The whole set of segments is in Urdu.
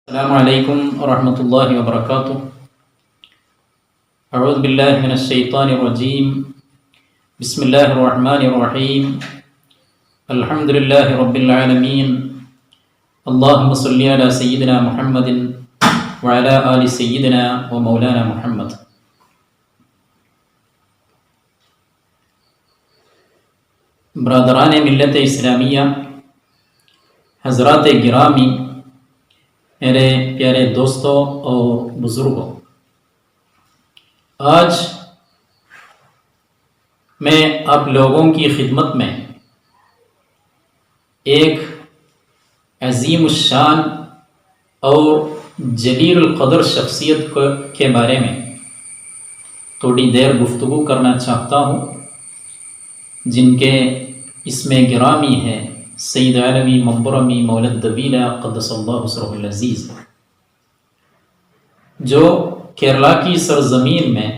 السلام علیکم ورحمۃ اللہ وبرکاتہ۔ اعوذ باللہ من الشیطان الرجیم، بسم اللہ الرحمن الرحیم، الحمد للہ رب العالمین، اللہم صلی علی سیدنا محمد وعلی آل سیدنا و مولانا محمد۔ برادران ملت اسلامیہ، حضرات گرامی، میرے پیارے دوستوں اور بزرگوں، آج میں آپ لوگوں کی خدمت میں ایک عظیم الشان اور جلیل القدر شخصیت کے بارے میں تھوڑی دیر گفتگو کرنا چاہتا ہوں، جن کے اسم گرامی ہے سید عالمی مبرمی مولد دبیلہ قدس اللہ سرہ العزیز، جو کیرلا کی سرزمین میں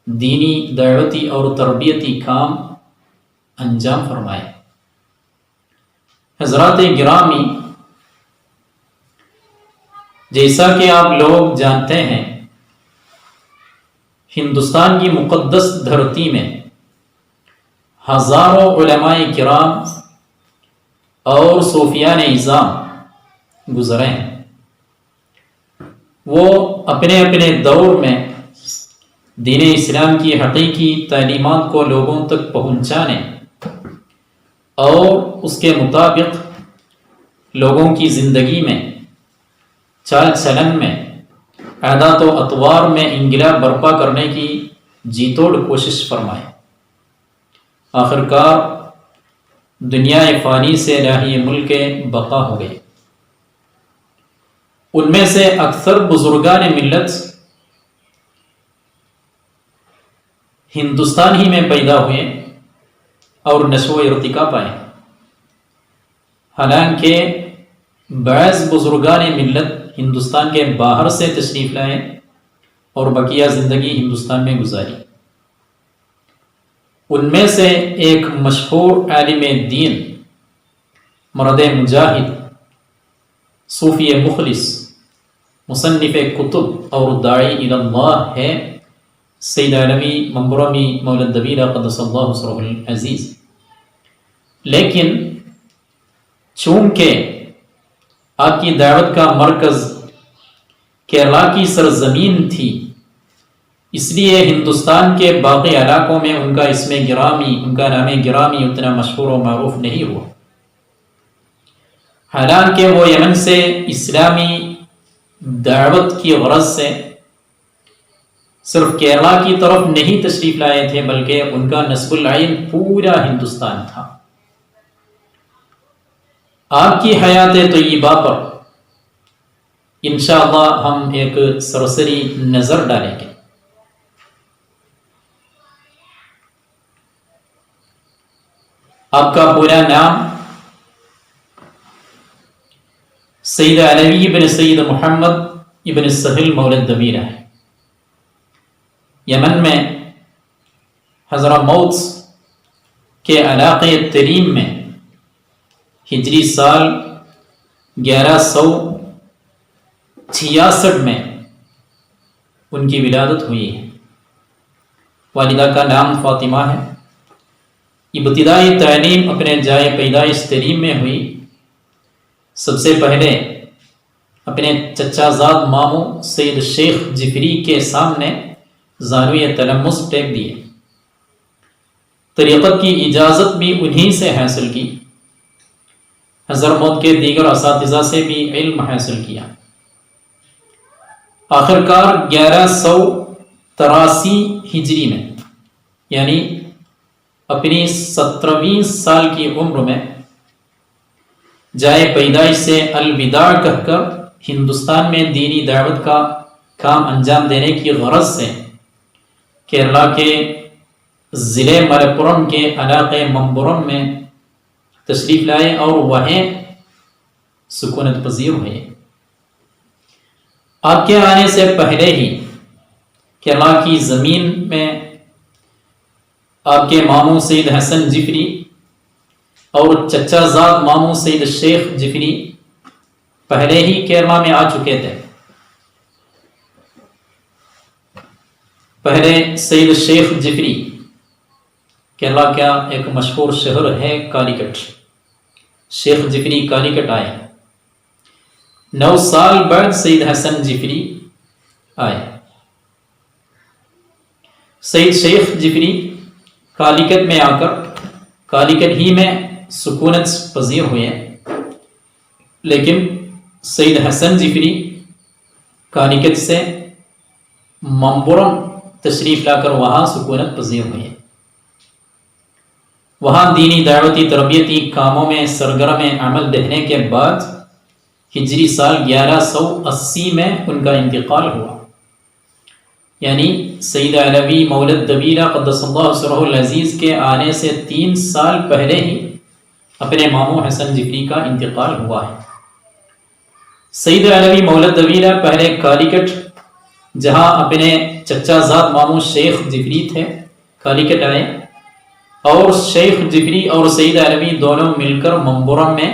دینی دعوتی اور تربیتی کام انجام فرمائے۔ حضرات گرامی، جیسا کہ آپ لوگ جانتے ہیں، ہندوستان کی مقدس دھرتی میں ہزاروں علماء کرام اور صوفیان اعظام گزرے ہیں۔ وہ اپنے اپنے دور میں دین اسلام کی حقیقی تعلیمات کو لوگوں تک پہنچانے اور اس کے مطابق لوگوں کی زندگی میں، چال چلن میں، عادات و اطوار میں انقلاب برپا کرنے کی جی توڑ کوشش فرمائے۔ آخرکار دنیا فانی سے راہی ملک بقا ہو گئی۔ ان میں سے اکثر بزرگان ملت ہندوستان ہی میں پیدا ہوئے اور نشو و ارتقا پائے، حالانکہ بعض بزرگان ملت ہندوستان کے باہر سے تشریف لائے اور بقیہ زندگی ہندوستان میں گزاری۔ ان میں سے ایک مشہور عالم دین، مرد مجاہد، صوفی مخلص، مصنف کتب اور داعی الی اللہ ہے سید عالمی مبرمی مولد دبیلہ قدس اللہ سرہ العزیز۔ لیکن چونکہ آپ کی دعوت کا مرکز کیرلا کی سرزمین تھی، اس لیے ہندوستان کے باقی علاقوں میں ان کا اسم گرامی، ان کا نام گرامی اتنا مشہور و معروف نہیں ہوا، حالانکہ وہ یمن سے اسلامی دعوت کی غرض سے صرف کیرلا کی طرف نہیں تشریف لائے تھے، بلکہ ان کا نسب العین پورا ہندوستان تھا۔ آپ کی حیات طیبہ پر انشاءاللہ ہم ایک سرسری نظر ڈالیں گے۔ آپ کا پورا نام سید علیوی بن سید محمد ابن سہل مولد دبیلہ ہے۔ یمن میں حضرموت کے علاقے تریم میں ہجری سال 1166 میں ان کی ولادت ہوئی ہے۔ والدہ کا نام فاطمہ ہے۔ ابتدائی تعلیم اپنے جائے پیدائش تریم میں ہوئی۔ سب سے پہلے اپنے چچا زاد ماموں سید شیخ جفری کے سامنے زانوی تلمس ٹیک دیے۔ طریقت کی اجازت بھی انہی سے حاصل کی۔ حضرموت کے دیگر اساتذہ سے بھی علم حاصل کیا۔ آخرکار 1183 ہجری میں، یعنی اپنی 17ویں سال کی عمر میں، جائے پیدائش سے الوداع کہہ کر ہندوستان میں دینی دعوت کا کام انجام دینے کی غرض سے کیرلا کے ضلع ملپورم کے علاقے ممبرم میں تشریف لائے اور وہیں سکونت پذیر ہوئے۔ آپ کے آنے سے پہلے ہی کیرلا کی زمین میں آپ کے ماموں سید حسن جفری اور چچا زاد ماموں سید شیخ جفری پہلے ہی کیرلا میں آ چکے تھے. پہلے سید شیخ جفری، کیرلا کا ایک مشہور شہر ہے کالیکٹ، شیخ جفری کالیکٹ آئے. 9 سال بعد سید حسن جفری آئے. سید شیخ جفری کالیکٹ میں آ کر کالیکٹ ہی میں سکونت پذیر ہوئے، لیکن سید حسن جفری کالیکٹ سے ممبرم تشریف لا کر وہاں سکونت پذیر ہوئے. وہاں دینی دعوتی تربیتی کاموں میں سرگرم عمل رہنے کے بعد ہجری سال 1180 میں ان کا انتقال ہوا. یعنی سید علوی مولد دبیرہ قدس اللہ سرہ العزیز کے آنے سے 3 سال پہلے ہی اپنے ماموں حسن جفری کا انتقال ہوا ہے. سید علوی مولد دبیرہ پہلے کالیکٹ، جہاں اپنے چچا زاد ماموں شیخ جفری تھے، کالیکٹ آئے، اور شیخ جفری اور سید علوی دونوں مل کر ممبرم میں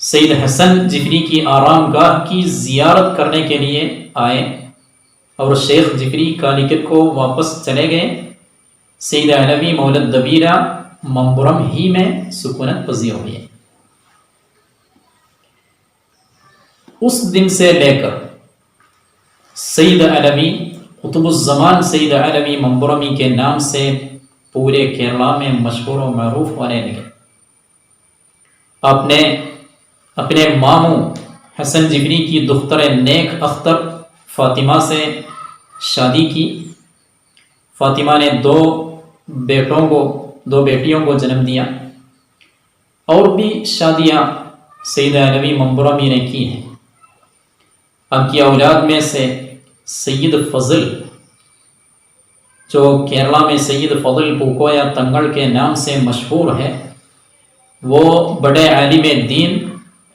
سید حسن جفری کی آرام گاہ کی زیارت کرنے کے لیے آئے، اور شیخ جفری کالیکٹ کو واپس چلے گئے. سید علوی مولد دبیرہ ممبرم ہی میں سکونت پذیر ہوئے. اس دن سے لے کر سید علوی قطب الزمان سید علوی ممبرمی کے نام سے پورے کیرلا میں مشہور و معروف ہونے لگے. آپ نے اپنے ماموں حسن جفری کی دختر نیک اختر فاطمہ سے شادی کی. فاطمہ نے 2 بیٹیوں کو جنم دیا، اور بھی شادیاں سید علوی ممبرمی نے کی ہیں. اب کی اولاد میں سے سید فضل، جو کیرلا میں سید فضل پوکویا تنگڑ کے نام سے مشہور ہے، وہ بڑے عالم دین،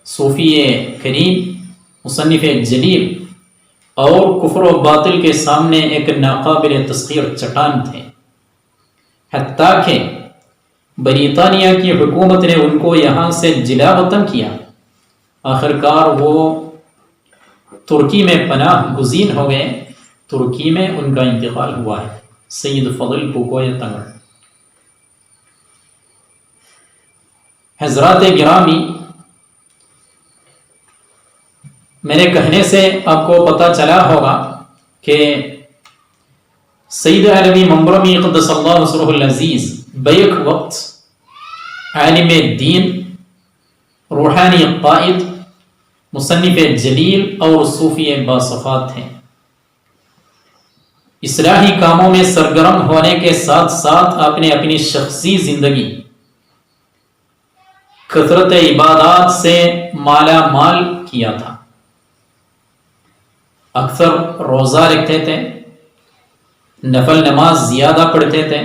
صوفی کریم، مصنف جلیل اور کفر و باطل کے سامنے ایک ناقابل تسخیر چٹان تھے. حتیٰ کہ بریطانیہ کی حکومت نے ان کو یہاں سے جلا وطن کیا. آخرکار وہ ترکی میں پناہ گزین ہو گئے. ترکی میں ان کا انتقال ہوا ہے، سید فضل پوکویا تنگڑ. حضرات گرامی، میرے کہنے سے آپ کو پتہ چلا ہوگا کہ سید علوی ممبرمی قدس اللہ سرہ العزیز بیک وقت عالم دین، روحانی قائد، مصنف جلیل اور صوفی باصفات ہیں. اصلاحی کاموں میں سرگرم ہونے کے ساتھ ساتھ آپ نے اپنی شخصی زندگی کثرت عبادات سے مالا مال کیا تھا. اکثر روزہ رکھتے تھے، نفل نماز زیادہ پڑھتے تھے،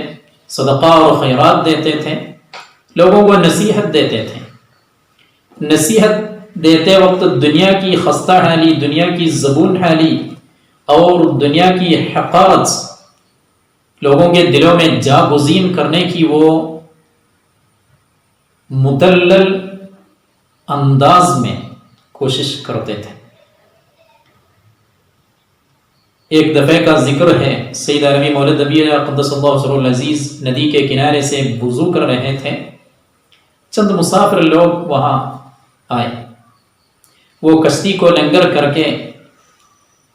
صدقہ اور خیرات دیتے تھے، لوگوں کو نصیحت دیتے تھے. نصیحت دیتے وقت دنیا کی خستہ حالی، دنیا کی زبون حالی اور دنیا کی حقارت لوگوں کے دلوں میں جا گزین کرنے کی وہ مدلل انداز میں کوشش کرتے تھے. ایک دفعہ کا ذکر ہے، سید علوی مولد دبیرہ قدس اللہ سرہ العزیز ندی کے کنارے سے وضو کر رہے تھے. چند مسافر لوگ وہاں آئے. وہ کشتی کو لنگر کر کے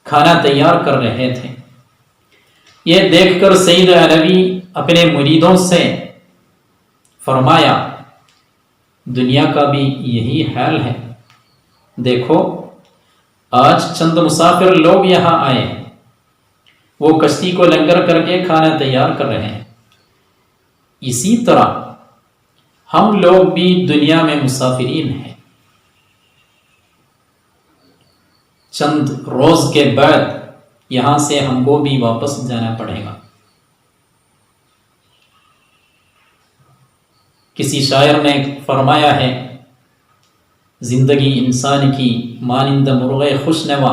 کھانا تیار کر رہے تھے. یہ دیکھ کر سید علوی اپنے مریدوں سے فرمایا، دنیا کا بھی یہی حال ہے. دیکھو، آج چند مسافر لوگ یہاں آئے ہیں، وہ کشتی کو لنگر کر کے کھانا تیار کر رہے ہیں. اسی طرح ہم لوگ بھی دنیا میں مسافرین ہیں. چند روز کے بعد یہاں سے ہم کو بھی واپس جانا پڑے گا. کسی شاعر نے فرمایا ہے، زندگی انسان کی مانند مرغ خوش نوا،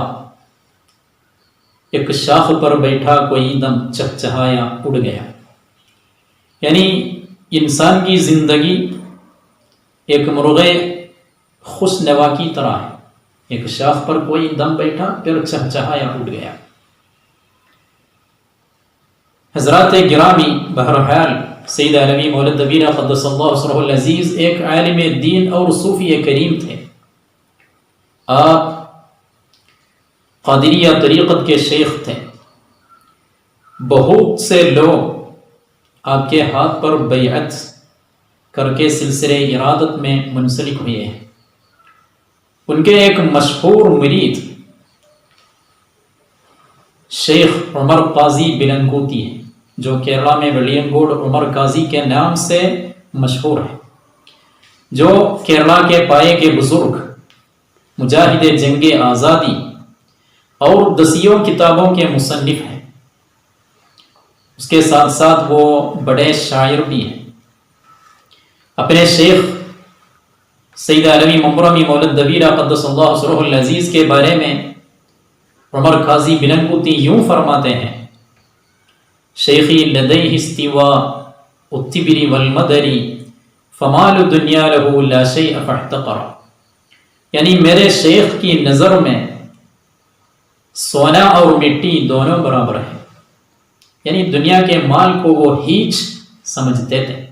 ایک شاخ پر بیٹھا کوئی دم چہچہایا اڑ گیا. یعنی انسان کی زندگی ایک مرغ خوش نوا کی طرح ہے، ایک شاخ پر کوئی دم بیٹھا پھر چہچہایا اٹھ گیا۔ حضرات گرامی، بہرحال سید علوی مولد دبیرہ قدس اللہ سرہ العزیز ایک عالم دین اور صوفی کریم تھے۔ آپ قادریہ طریقت کے شیخ تھے۔ بہت سے لوگ آپ کے ہاتھ پر بیعت کر کے سلسلے ارادت میں منسلک ہوئے ہیں۔ ان کے ایک مشہور مرید شیخ عمر قاضی بلنکوتی ہیں، جو کیرلا میں ولیم گوڈ عمر قاضی کے نام سے مشہور ہے، جو کیرلا کے پائے کے بزرگ، مجاہد جنگ آزادی اور دسیوں کتابوں کے مصنف ہیں۔ اس کے ساتھ ساتھ وہ بڑے شاعر بھی ہیں۔ اپنے شیخ سید علوی ممبرمی مولد دبیرہ قدس اللہ سرہ العزیز کے بارے میں عمر قاضی بلنکوتی یوں فرماتے ہیں: شیخی لدیہ استوا التبری والمدری فمال دنیا لہو لا شیء فاحتقر، یعنی میرے شیخ کی نظر میں سونا اور مٹی دونوں برابر ہیں، یعنی دنیا کے مال کو وہ ہیچ سمجھتے تھے۔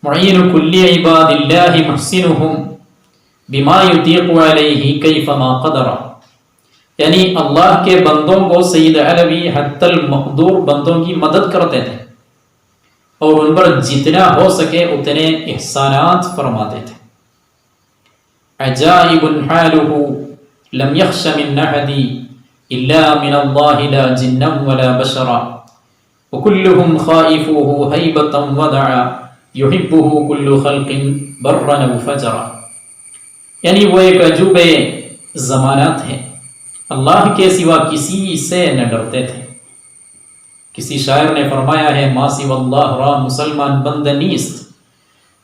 معین کل عباد اللہ محسنہم بما یطیق علیہ کیفما قدر، یعنی اللہ کے بندوں کو سید علوی حتی المقدور بندوں کی مدد کرتے تھے اور ان پر جتنا ہو سکے اتنے احسانات فرماتے تھے۔ عجائب حالہ لم یخش من احد الا من اللہ لا جنا ولا بشرا وکلہم خائفوہ ہیبتا ودعا یحبہ کل خلق برا و فجرا، یعنی وہ ایک عجوب زمانات ہیں، اللہ کے سوا کسی سے نہ ڈرتے تھے۔ کسی شاعر نے فرمایا ہے: ما سوی اللہ را مسلمان بند نیست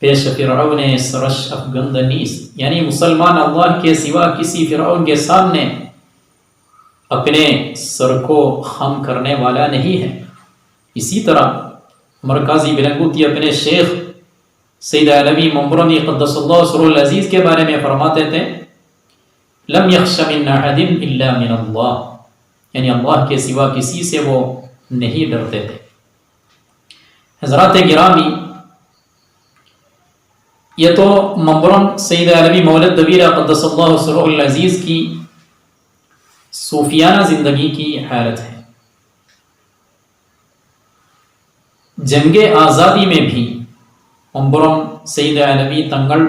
پیش فرعون سرش افگند نیست، یعنی مسلمان اللہ کے سوا کسی فرعون کے سامنے اپنے سر کو خم کرنے والا نہیں ہے۔ اسی طرح عمر قاضی بلنکوتی اپنے شیخ سید علوی ممبرمی قدس اللہ سرہ العزیز کے بارے میں فرماتے تھے: لم یخش من احد الا من اللہ، یعنی اللہ کے سوا کسی سے وہ نہیں ڈرتے تھے۔ حضرات گرامی، یہ تو ممبرم سید علوی مولد دبیرہ قدس اللہ سرہ العزیز کی صوفیانہ زندگی کی حالت ہے۔ جنگ آزادی میں بھی ممبرم سید علوی تنگل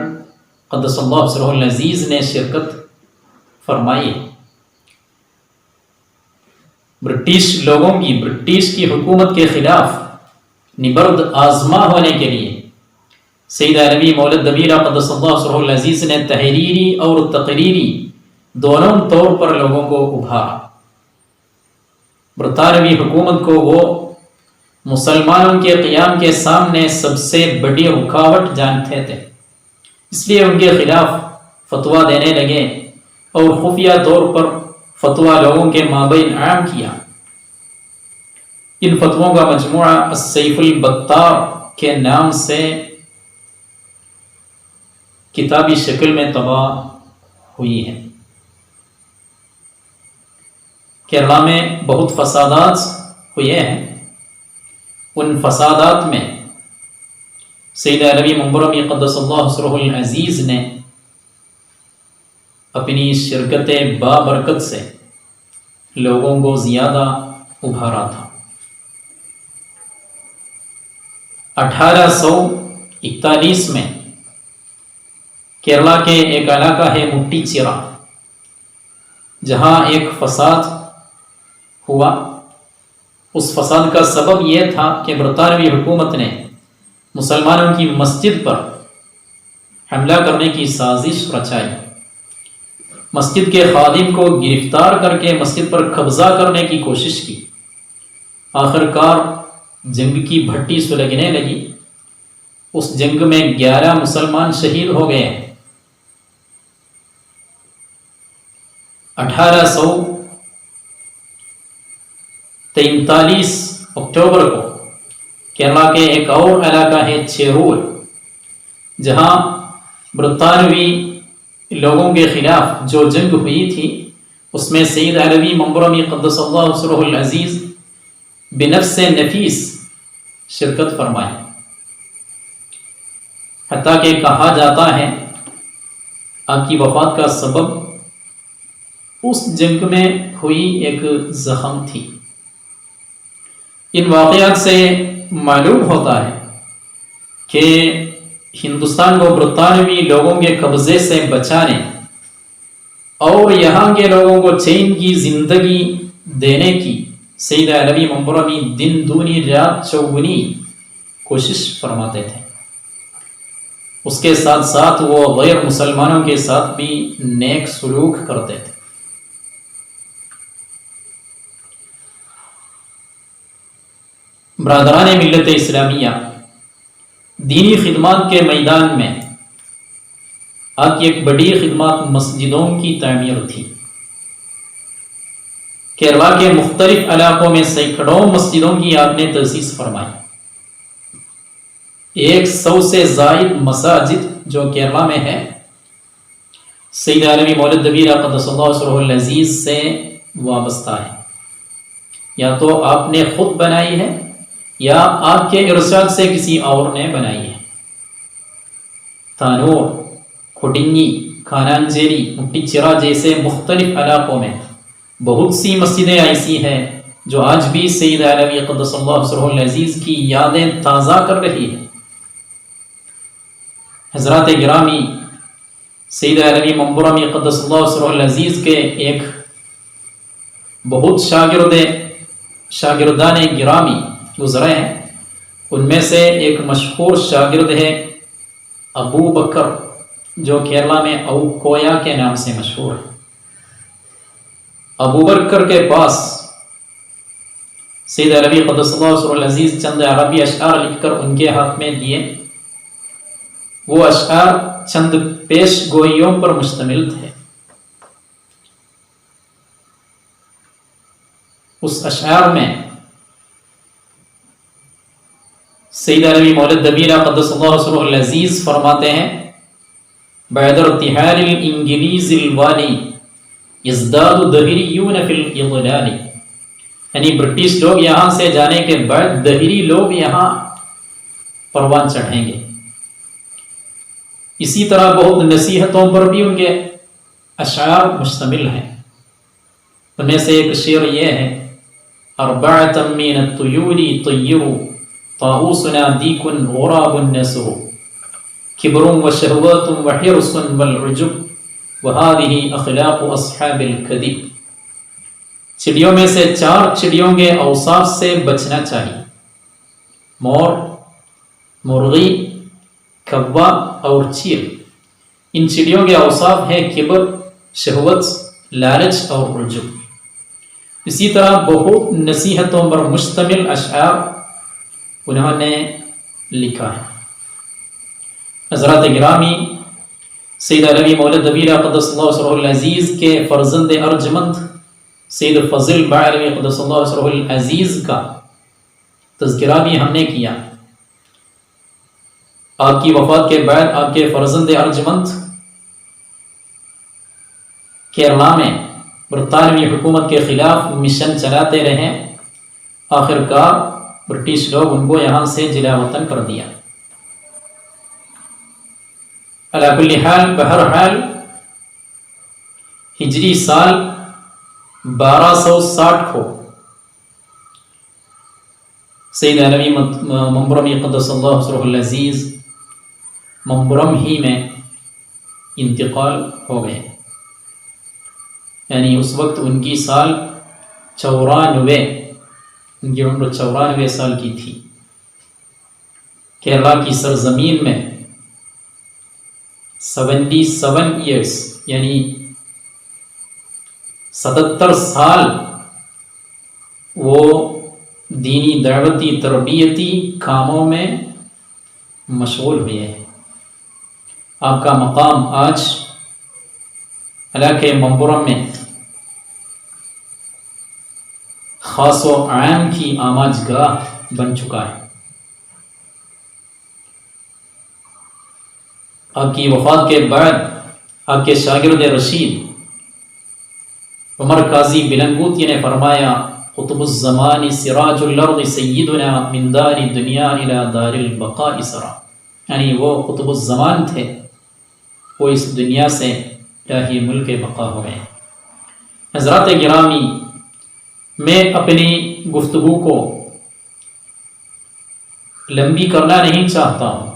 قدس اللہ سرہ العزیز نے شرکت فرمائی۔ برٹش لوگوں کی، برٹش کی حکومت کے خلاف نبرد آزما ہونے کے لیے سید علوی مولد دبیرہ قدس اللہ سرہ العزیز نے تحریری اور تقریری دونوں طور پر لوگوں کو ابھارا۔ برطانوی حکومت کو وہ مسلمانوں کے قیام کے سامنے سب سے بڑی رکاوٹ جانتے تھے، اس لیے ان کے خلاف فتویٰ دینے لگے اور خفیہ طور پر فتویٰ لوگوں کے مابین عام کیا۔ ان فتووں کا مجموعہ السیف البتار کے نام سے کتابی شکل میں طبع ہوئی ہے۔ کیرلا میں بہت فسادات ہوئے ہیں، ان فسادات میں سید علوی ممبرمی قدس اللہ سرہ العزیز نے اپنی شرکت بابرکت سے لوگوں کو زیادہ ابھارا تھا۔ 1841 میں کیرلا کے ایک علاقہ ہے مٹی چیرا، جہاں ایک فساد ہوا۔ اس فساد کا سبب یہ تھا کہ برطانوی حکومت نے مسلمانوں کی مسجد پر حملہ کرنے کی سازش رچائی۔ مسجد کے خادم کو گرفتار کر کے مسجد پر قبضہ کرنے کی کوشش کی۔ آخر کار جنگ کی بھٹی سلگنے لگی۔ اس جنگ میں 11 مسلمان شہید ہو گئے ہیں۔ 1843 اکتوبر کو کیرلا کے ایک اور علاقہ ہے چیرول، جہاں برطانوی لوگوں کے خلاف جو جنگ ہوئی تھی اس میں سید عربی ممبرمی قدس اللہ سرہ العزیز بنفس نفیس شرکت فرمائی، حتیٰ کہ کہا جاتا ہے آپ کی وفات کا سبب اس جنگ میں ہوئی ایک زخم تھی۔ ان واقعات سے معلوم ہوتا ہے کہ ہندوستان کو برطانوی لوگوں کے قبضے سے بچانے اور یہاں کے لوگوں کو چین کی زندگی دینے کی سید عربی ممبرمی دن دونی رات چوگنی کوشش فرماتے تھے۔ اس کے ساتھ ساتھ وہ غیر مسلمانوں کے ساتھ بھی نیک سلوک کرتے تھے۔ برادران ملت اسلامیہ، دینی خدمات کے میدان میں آپ کی ایک بڑی خدمات مسجدوں کی تعمیر تھی۔ کیرلا کے مختلف علاقوں میں سینکڑوں مسجدوں کی آپ نے تاسیس فرمائی۔ 100 سے زائد مساجد جو کیرلا میں ہے سید عربی مولد دبیرہ قدس اللہ سرہ العزیز سے وابستہ ہے، یا تو آپ نے خود بنائی ہے یا آپ کے ارشاد سے کسی اور نے بنائی ہے۔ تانور، کھوڈنگی، کھانانجیری، مٹی چرا جیسے مختلف علاقوں میں بہت سی مسجدیں ایسی ہیں جو آج بھی سید عربی قدس اللہ سرہ العزیز کی یادیں تازہ کر رہی ہیں۔ حضرات گرامی، سید عربی ممبرمی قدس اللہ سرہ العزیز کے ایک بہت شاگردان گرامی گزرے ہیں، ان میں سے ایک مشہور شاگرد ہے ابو بکر، جو کیرلا میں او کویا کے نام سے مشہور ہے۔ ابو بکر کے پاس سید عربی قدس اللہ سرہ العزیز چند عربی اشعار لکھ کر ان کے ہاتھ میں دیے۔ وہ اشعار چند پیش گوئیوں پر مشتمل تھے۔ اس اشعار میں سید عربی مولد دبیرہ قدس اللہ سرہ العزیز فرماتے ہیں: بعد ارتحال الانگلیز الوالی یزداد دہریون فی الاضلال، یعنی برٹش لوگ یہاں سے جانے کے بعد دہری لوگ یہاں پروان چڑھیں گے۔ اسی طرح بہت نصیحتوں پر بھی ان کے اشعار مشتمل ہیں۔ ان میں سے ایک شعر یہ ہے: اربعۃ من الطیور طیر طاؤوسنا دیک غراب نسر کبر وشہوات وحرص والعجب وهذه اخلاق اصحاب الكذب۔ چڑیوں میں سے 4 چڑیوں کے اوصاف سے بچنا چاہیے: مور، مرغی، کوا اور چیل۔ ان چڑیوں کے اوصاف ہے کبر، شہوت، لالچ اور عجب۔ اسی طرح بہت نصیحتوں پر مشتمل اشعار انہوں نے لکھا ہے۔ حضرات گرامی، سید عربی مولد دبیرہ قدس اللہ سرہ العزیز کے فرزند ارجمند سید فضل بعربی قدس اللہ سرہ العزیز کا تذکرہ بھی ہم نے کیا۔ آپ کی وفات کے بعد آپ کے فرزند ارجمند کیرلا میں برطانوی حکومت کے خلاف مشن چلاتے رہے۔ آخر کار برٹش لوگ ان کو یہاں سے جلا وطن کر دیا۔ علی کل حال، بہرحال ہجری سال 1260 کو سید عربی ممبرمی قدس اللہ سرہ العزیز ممبرم ہی میں انتقال ہو گئے، یعنی اس وقت ان کی سال 94، ان کی عمر 94 سال کی تھی۔ کیرلا کی سرزمین میں 77 ایئرس یعنی 77 سال وہ دینی دعوتی تربیتی کاموں میں مشغول ہوئے ہیں۔ آپ کا مقام آج علاقے ممبرم میں خاص و عام کی آماج گاہ بن چکا ہے۔ آپ کی وفات کے بعد آپ کے شاگرد رشید عمر قاضی بلنگوتی نے فرمایا قطب الزمان سراج الارض سیدنا من دار دنیا الى دار البقاء سرا، یعنی وہ قطب الزمان تھے، وہ اس دنیا سے الہی ملک بقا ہوئے۔ حضرات گرامی، میں اپنی گفتگو کو لمبی کرنا نہیں چاہتا ہوں۔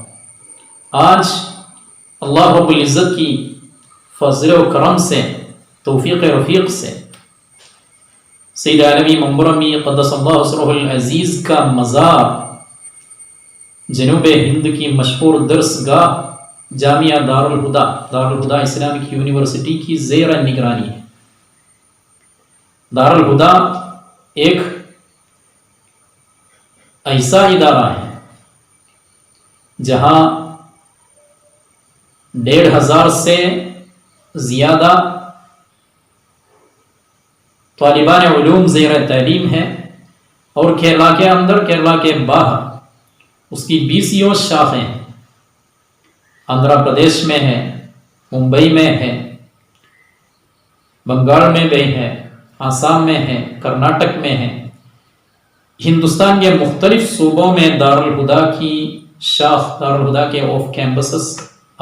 آج اللہ رب العزت کی فضل و کرم سے، توفیق رفیق سے، سید عالمی منبرمی قدس اللہ سرہ العزیز کا مزار جنوب ہند کی مشہور درس گاہ جامعہ دارالہدا اسلامک یونیورسٹی کی زیر نگرانی ہے۔ دارالہدا ایک ایسا ادارہ ہے جہاں 1500 سے زیادہ طالبان علوم زیر تعلیم ہیں، اور کیرلا کے اندر، کیرلا کے باہر اس کی 20 شاخیں ہیں۔ آندھرا پردیش میں ہے، ممبئی میں ہے، بنگال میں بھی ہے، آسام میں ہے، کرناٹک میں ہے۔ ہندوستان کے مختلف صوبوں میں دارالہدا کی شاخ، دارالہدا کے آف کیمپسز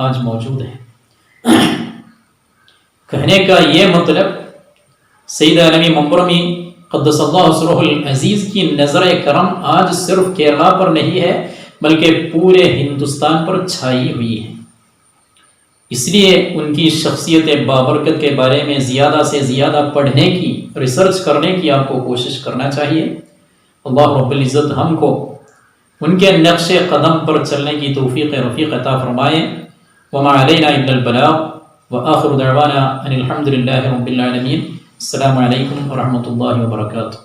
آج موجود ہیں۔ کہنے کا یہ مطلب، سید عالمی منبرمی قدس اللہ سرہ العزیز کی نظر کرم آج صرف کیرلا پر نہیں ہے بلکہ پورے ہندوستان پر چھائی ہوئی ہے۔ اس لیے ان کی شخصیت بابرکت کے بارے میں زیادہ سے زیادہ پڑھنے کی، ریسرچ کرنے کی آپ کو کوشش کرنا چاہیے۔ اللہ رب العزت ہم کو ان کے نقش قدم پر چلنے کی توفیق رفیق عطا فرمائے۔ وما علینا الا البلاغ وآخر دعوانا ان الحمد للہ رب العالمین۔ السلام علیکم ورحمۃ اللہ وبرکاتہ۔